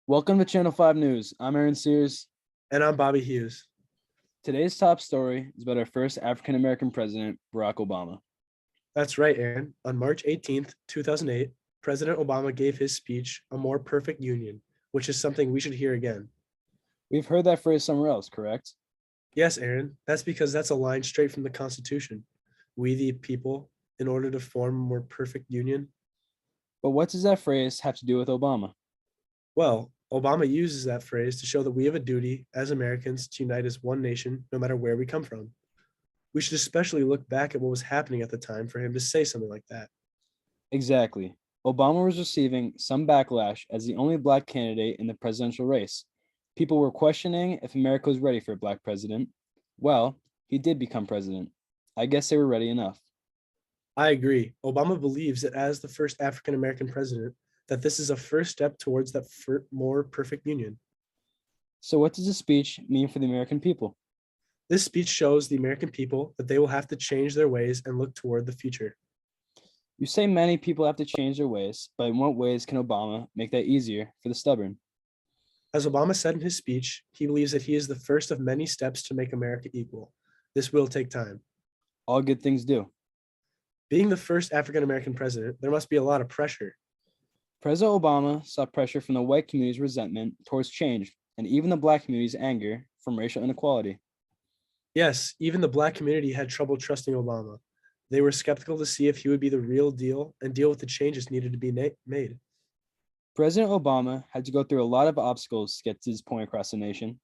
Welcome to Channel 5 News. I'm Aaron Sears. And I'm Bobby Hughes. Today's top story is about our first African American president, Barack Obama. That's right, Aaron. On March 18th, 2008, President Obama gave his speech, A More Perfect Union, which is something we should hear again. We've heard that phrase somewhere else, correct? Yes, Aaron, that's because that's a line straight from the Constitution. We, the people, in order to form a more perfect union. But what does that phrase have to do with Obama? Well, Obama uses that phrase to show that we have a duty as Americans to unite as one nation, no matter where we come from. We should especially look back at what was happening at the time for him to say something like that. Exactly. Obama was receiving some backlash as the only Black candidate in the presidential race. People were questioning if America was ready for a Black president. Well, he did become president. I guess they were ready enough. I agree. Obama believes that as the first African American president, that this is a first step towards that more perfect union. So, what does the speech mean for the American people? This speech shows the American people that they will have to change their ways and look toward the future. You say many people have to change their ways, but in what ways can Obama make that easier for the stubborn? As Obama said in his speech, he believes that he is the first of many steps to make America equal. This will take time. All good things do. Being the first African American president, there must be a lot of pressure. President Obama saw pressure from the white community's resentment towards change and even the Black community's anger from racial inequality. Yes, even the Black community had trouble trusting Obama. They were skeptical to see if he would be the real deal and deal with the changes needed to be made. President Obama had to go through a lot of obstacles to get to this point across the nation.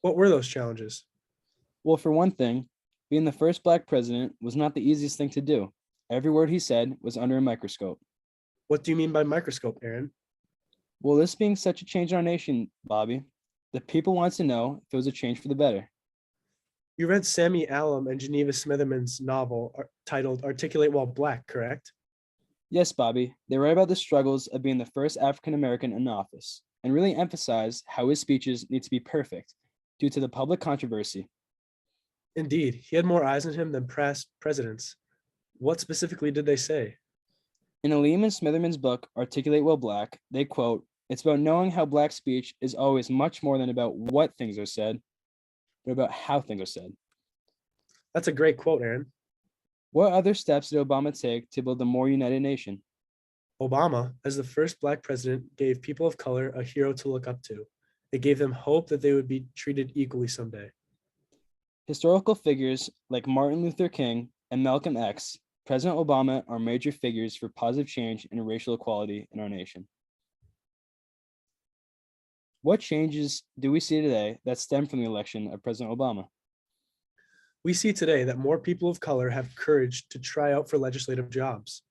What were those challenges? Well, for one thing, being the first Black president was not the easiest thing to do. Every word he said was under a microscope. What do you mean by microscope, Aaron? Well, this being such a change in our nation, Bobby, the people wanted to know if it was a change for the better. You read Sammy Allen and Geneva Smitherman's novel titled Articulate While Black, correct? Yes, Bobby, they write about the struggles of being the first African American in office and really emphasize how his speeches need to be perfect due to the public controversy. Indeed, he had more eyes on him than past presidents. What specifically did they say? In Aleem and Smitherman's book, Articulate While Black, they quote, "It's about knowing how Black speech is always much more than about what things are said, but about how things are said." That's a great quote, Aaron. What other steps did Obama take to build a more united nation? Obama, as the first Black president, gave people of color a hero to look up to. It gave them hope that they would be treated equally someday. Historical figures like Martin Luther King and Malcolm X, President Obama are major figures for positive change and racial equality in our nation. What changes do we see today that stem from the election of President Obama? We see today that more people of color have courage to try out for legislative jobs.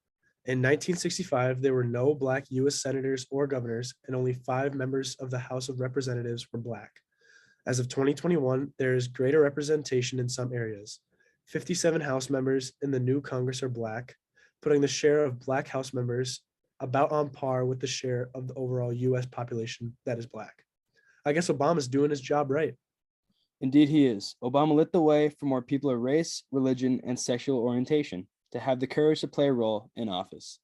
In 1965, there were no Black U.S. senators or governors, and only 5 members of the House of Representatives were Black. As of 2021, there is greater representation in some areas. 57 House members in the new Congress are Black, putting the share of Black House members about on par with the share of the overall U.S. population that is Black. I guess Obama's doing his job right. Indeed, he is. Obama lit the way for more people of race, religion, and sexual orientation to have the courage to play a role in office.